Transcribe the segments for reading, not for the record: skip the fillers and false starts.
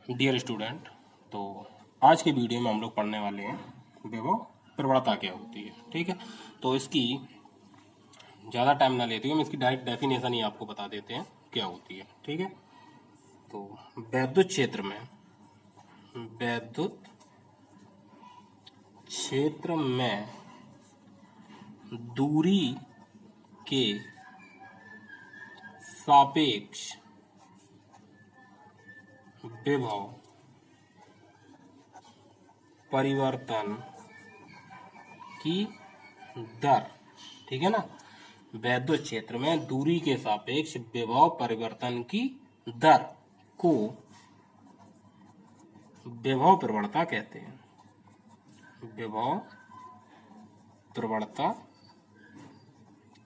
Dear student, तो आज के वीडियो में हम लोग पढ़ने वाले हैं विभव प्रवणता क्या होती है। ठीक है, तो इसकी ज़्यादा टाइम ना लेते हुए हम इसकी डायरेक्ट डेफिनेशन ही आपको बता देते हैं क्या होती है। ठीक है, तो वैद्युत क्षेत्र में दूरी के सापेक्ष विभव परिवर्तन की दर, ठीक है ना, वैद्युत क्षेत्र में दूरी के सापेक्ष विभव परिवर्तन की दर को विभव प्रवणता कहते हैं। विभव प्रवणता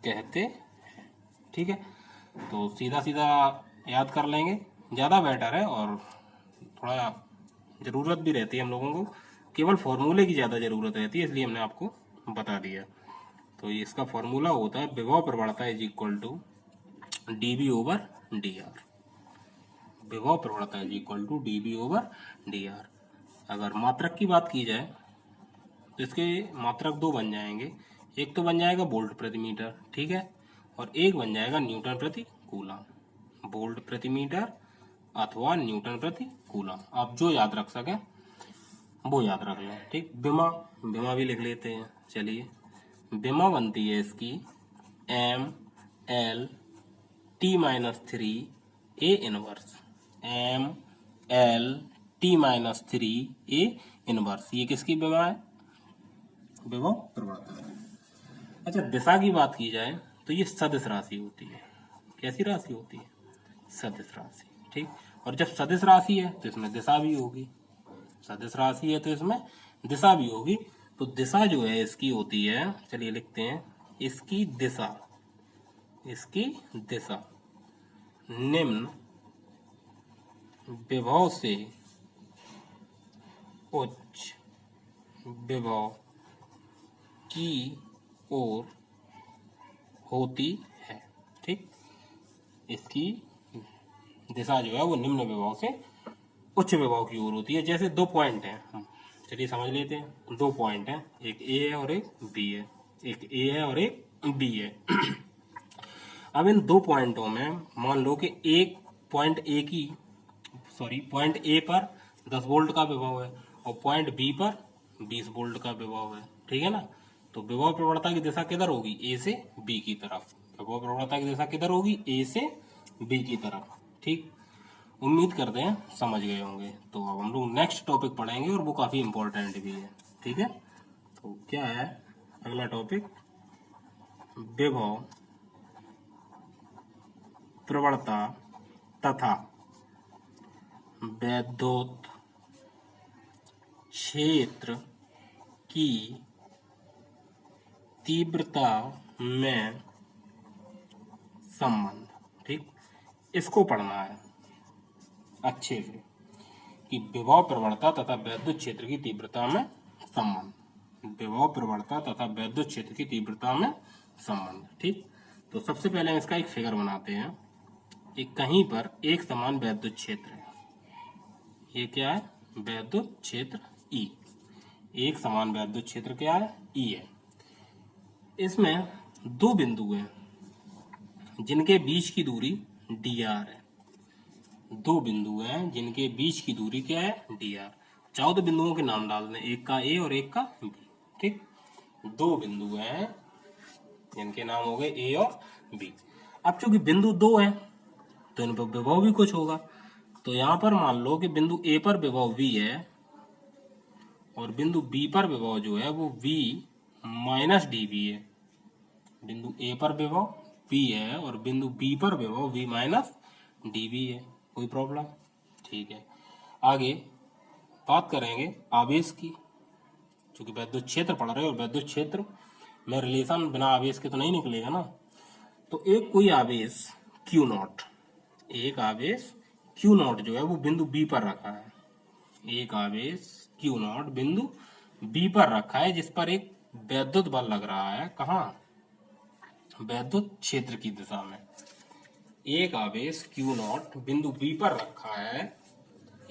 कहते हैं। ठीक है, तो सीधा सीधा याद कर लेंगे, ज़्यादा बेटर है। और थोड़ा ज़रूरत भी रहती है हम लोगों को, केवल फॉर्मूले की ज़्यादा ज़रूरत रहती है, इसलिए हमने आपको बता दिया। तो इसका फॉर्मूला होता है विभव प्रवणता is equal to dV over dr। विभव प्रवणता is equal to dV over dr। अगर मात्रक की बात की जाए तो इसके मात्रक दो बन जाएंगे। एक तो बन जाएगा वोल्ट प्रति मीटर, ठीक है, और एक बन जाएगा न्यूटन प्रति कूलम। वोल्ट प्रति मीटर अथवा न्यूटन प्रति कूलम, आप जो याद रख सकें वो याद रख लें। ठीक, विमा भी लिख लेते हैं। चलिए, विमा बनती है इसकी mL T-3 A inverse. mL T-3 A inverse, ये किसकी विमा है? विभव प्रवणता है। अच्छा, दिशा की बात की जाए तो ये सदिश राशि होती है। कैसी राशि होती है? सदिश राशि। ठीक, और जब सदिश राशि है तो इसमें दिशा भी होगी। सदिश राशि है तो इसमें दिशा भी होगी। तो दिशा जो है इसकी होती है, चलिए लिखते हैं, इसकी दिशा निम्न विभव से उच्च विभव की ओर होती है। ठीक, इसकी दिशा जो है वो निम्न विभव से उच्च विभव की ओर होती है। जैसे दो पॉइंट हैं, चलिए समझ लेते हैं। दो पॉइंट हैं, एक ए है और एक बी है। एक ए है और एक बी है। अब इन दो पॉइंटों में मान लो कि एक पॉइंट ए पर 10 वोल्ट का विभव है और पॉइंट बी पर 20 वोल्ट का विभव है। ठीक है ना, तो विभव प्रवणता की दिशा किधर होगी? ए से बी की तरफ। विभव प्रवणता की दिशा किधर होगी? ए से बी की तरफ। ठीक, उम्मीद करते हैं समझ गए होंगे। तो अब हम लोग नेक्स्ट टॉपिक पढ़ेंगे और वो काफी इंपॉर्टेंट भी है। ठीक है, तो क्या है अगला टॉपिक? विभव प्रवणता तथा वैद्युत क्षेत्र की तीव्रता में संबंध। ठीक, इसको पढ़ना है अच्छे से कि विभव प्रवणता तथा वैद्युत क्षेत्र की तीव्रता में संबंध। विभव प्रवणता तथा वैद्युत क्षेत्र की तीव्रता में संबंध। ठीक, तो सबसे पहले हम इसका एक फिगर बनाते हैं कि कहीं पर एक समान वैद्युत क्षेत्र है। ये क्या है? वैद्युत क्षेत्र E। एक समान वैद्युत क्षेत्र क्या है? E है। इसमें दो बिंदु हैं जिनके बीच की दूरी dr है। दो बिंदु हैं जिनके बीच की दूरी क्या है? dr। चाहो तो बिंदुओं के नाम डाल दें, एक का A और एक का B। ठीक, दो बिंदु हैं जिनके नाम हो गए A और B। अब चूंकि बिंदु दो है तो इन पर विभव भी कुछ होगा। तो यहां पर मान लो कि बिंदु A पर विभव V है और बिंदु B पर विभव जो है वो V माइनस dV है। बिंदु A पर विभव V है और बिंदु B पर विभव V माइनस dV है। कोई प्रॉब्लम? ठीक है, आगे बात करेंगे आवेश की। क्योंकि वैद्युत क्षेत्र पढ़ रहे हो, वैद्युत क्षेत्र में रिलेशन बिना आवेश के तो नहीं निकलेगा ना। तो एक कोई आवेश Q0, एक आवेश Q0 जो है वो बिंदु B पर रखा है। एक आवेश Q0 बिंदु B पर रखा है, जिस पर एक वैद्युत बल लग रहा है। कहाँ? वैद्युत क्षेत्र की दिशा में। एक आवेश Q0 बिंदु B पर रखा है,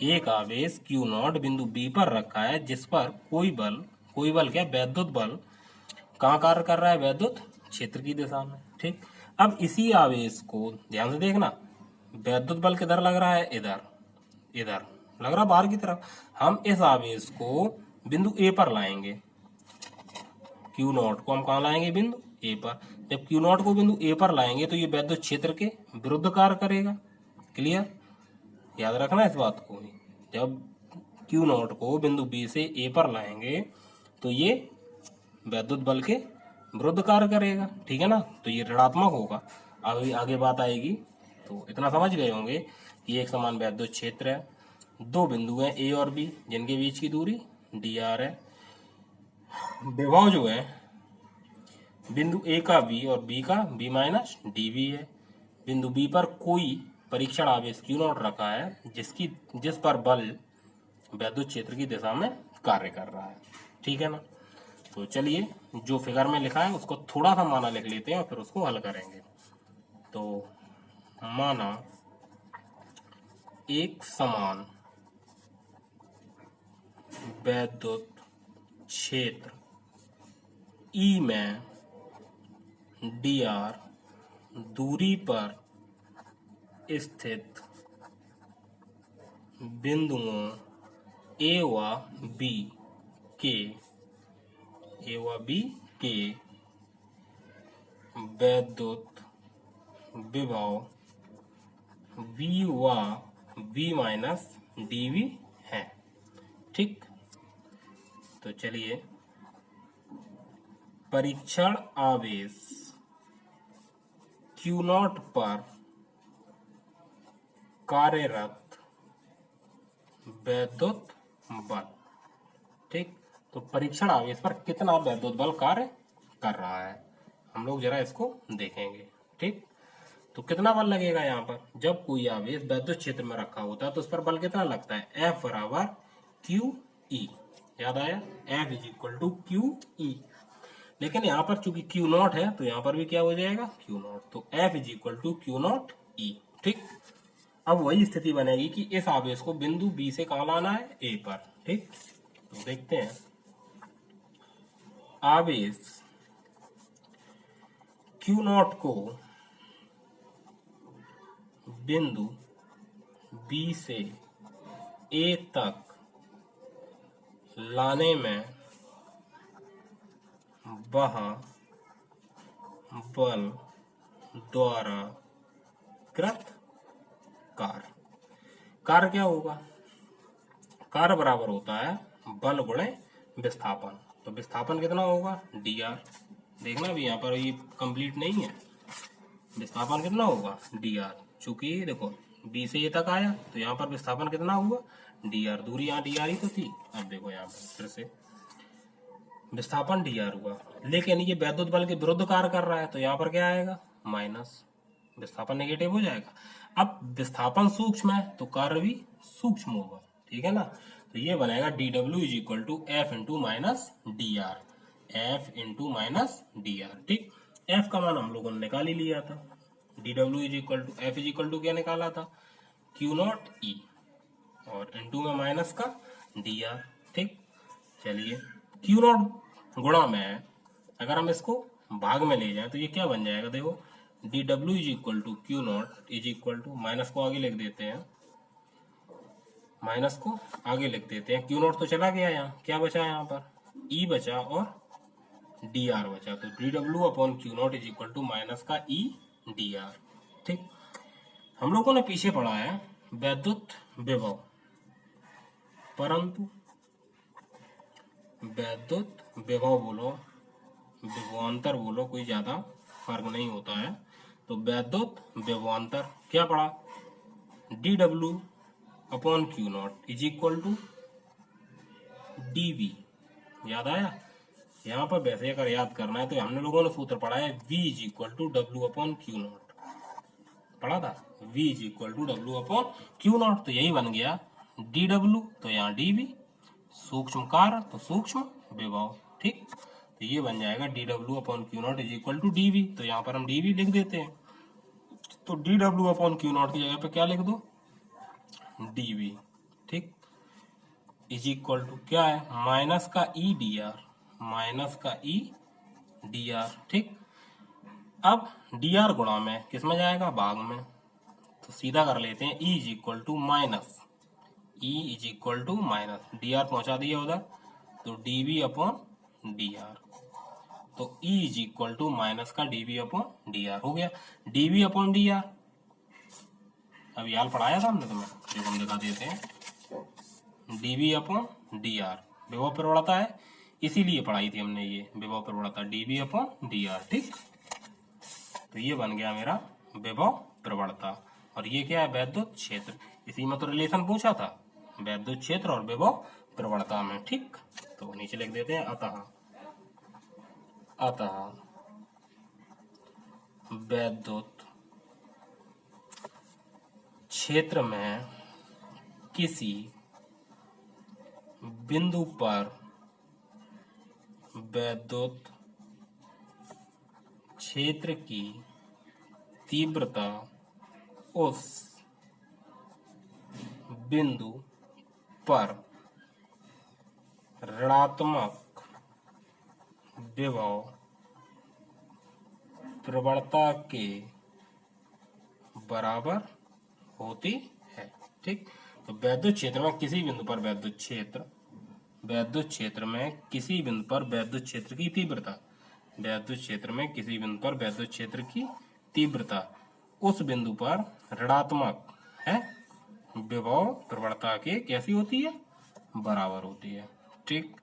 एक आवेश Q नॉट बिंदु B पर रखा है जिस पर कोई बल क्या, वैद्युत बल कहाँ कार्य कर रहा है, वैद्युत क्षेत्र की दिशा में। ठीक, अब इसी आवेश को ध्यान से देखना, वैद्युत बल किधर लग रहा है, इधर इधर लग रहा बाहर की तरफ। हम इस आवेश को बिंदु ए पर लाएंगे, Q नॉट को हम कहाँ लाएंगे, बिंदु ए पर। जब Q नॉट को बिंदु ए पर लाएंगे तो ये वैद्युत क्षेत्र के विरुद्ध कार्य करेगा। क्लियर, याद रखना इस बात को। जब Q नॉट को बिंदु बी से ए पर लाएंगे तो ये वैद्युत बल के विरुद्ध कार्य करेगा। ठीक है ना, तो ये ऋणात्मक होगा। अभी आगे बात आएगी। तो इतना समझ गए होंगे कि एक समान वैद्युत क्षेत्र है, दो बिंदु हैं ए और बी जिनके बीच की दूरी dr है। विभव जो है बिंदु ए का बी और बी का बी माइनस डीवी है। बिंदु बी पर कोई परीक्षण आवेश Q नॉट रखा है जिस पर बल वैद्युत क्षेत्र की दिशा में कार्य कर रहा है। ठीक है ना, तो चलिए जो फिगर में लिखा है उसको थोड़ा सा माना लिख लेते हैं और फिर उसको हल करेंगे। तो माना एक समान वैद्युत क्षेत्र E में dr दूरी पर स्थित बिंदुओं A व B के वैद्युत विभव V व V माइनस dV है। ठीक, तो चलिए परीक्षण आवेश Q नॉट पर कार्यरत वैद्युत बल। ठीक, तो परीक्षण आवेश पर कितना वैद्युत बल कार्य कर रहा है हम लोग जरा इसको देखेंगे। ठीक, तो कितना बल लगेगा यहाँ पर, जब कोई आवेश वैद्युत क्षेत्र में रखा होता है तो उस पर बल कितना लगता है, F बराबर QE। याद आया, F is equal to QE। लेकिन यहाँ पर चूंकि Q नॉट है तो यहाँ पर भी क्या हो जाएगा, Q नॉट, तो F is equal to Q not E। ठीक, अब वही स्थिति बनेगी कि इस आवेश को बिंदु B से कहाँ लाना है, A पर। ठीक, तो देखते हैं, आवेश Q नॉट को बिंदु B से A तक लाने में वह बल द्वारा कृत कार्य क्या होगा, कार्य बराबर होता है बल गुणे विस्थापन। तो विस्थापन कितना होगा, dr। देखना भी यहाँ पर ये कंप्लीट नहीं है, विस्थापन कितना होगा dr। चूंकि देखो B से A तक आया तो यहाँ पर विस्थापन कितना हुआ, dr। दूरी यहाँ dr ही तो थी। अब देखो यहाँ पर फिर से विस्थापन dr हुआ, लेकिन ये वैद्युत बल के विरुद्ध कार्य कर रहा है तो यहाँ पर क्या आएगा, माइनस, विस्थापन नेगेटिव हो जाएगा। अब विस्थापन सूक्ष्म है तो कार्य भी सूक्ष्म होगा। ठीक है ना, तो ये बनेगा dw is equal to F into minus dr, F into minus dr। ठीक, F का मान हम लोगों ने निकाल ही लिया था, dw is equal to F is equal to क्या निकाला था, Q नॉट E, और इंटू में माइनस का dr। ठीक, चलिए Q नॉट गुणा में अगर हम इसको भाग में ले जाएं तो ये क्या बन जाएगा, देखो dw is equal to Q nought is equal to, minus को आगे लिख देते हैं, माइनस को आगे लिख देते हैं, Q नॉट तो चला गया, यहाँ क्या बचा, यहाँ पर E बचा और dr बचा, तो dw upon Q nought is equal to minus का E dr। ठीक, हम लोगों ने पीछे पढ़ा है वैद्युत विभव, परंतु वैद्युत विभव बोलो विभवांतर बोलो कोई ज्यादा फर्क नहीं होता है। तो वैद्युत विभवांतर क्या पढ़ा, dw upon Q nought is equal to dv। याद आया, यहाँ पर वैसे अगर याद करना है तो हमने लोगों ने सूत्र पढ़ा है v is equal to w upon Q nought, पढ़ा था v is equal to w upon Q nought. तो यही बन गया dw, तो यहाँ dv, सूक्ष्म कार्य तो सूक्ष्म विभव। ठीक, तो ये बन जाएगा dw upon Q nought is equal to dv, तो यहाँ पर हम dv लिख देते हैं, तो dw अपॉन Q नॉट की जगह पे क्या लिख दो, dv। ठीक, इज इक्वल टू क्या है, माइनस का ई डी आर, माइनस का ई डी आर। ठीक, अब डी आर गुणा में किस में जाएगा, भाग में, तो सीधा कर लेते हैं, E is equal to minus, E is equal to minus, D R पहुंचा दिया उधर, तो D V upon D R, तो E is equal to minus का D V upon D R हो गया, D V upon D R. अभी हाल पढ़ाया था हमने तुम्हें, जो हम दिखा देते हैं, D V upon D R विभव प्रवणता है, इसीलिए पढ़ाई थी हमने ये विभव प्रवणता, D V upon D R. ठीक, तो ये बन गया मेरा विभव प्रवणता, और ये क्या है, वैद्युत क्षेत्र, इसी में तो रिलेशन पूछा था, वैद्युत क्षेत्र और विभव प्रवणता में। ठीक, तो नीचे लिख देते हैं, अतः वैद्युत क्षेत्र में किसी बिंदु पर वैद्युत क्षेत्र की तीव्रता उस बिंदु पर ऋणात्मक विभव प्रवणता के बराबर होती है। ठीक, तो वैद्युत क्षेत्र में किसी बिंदु पर वैद्युत क्षेत्र में किसी बिंदु पर वैद्युत क्षेत्र की तीव्रता, वैद्युत क्षेत्र में किसी बिंदु पर वैद्युत क्षेत्र की तीव्रता उस बिंदु पर ऋणात्मक है विभव प्रवणता के कैसी होती है, बराबर होती है। ठीक,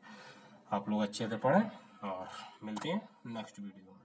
आप लोग अच्छे से पढ़ें और मिलते हैं नेक्स्ट वीडियो में।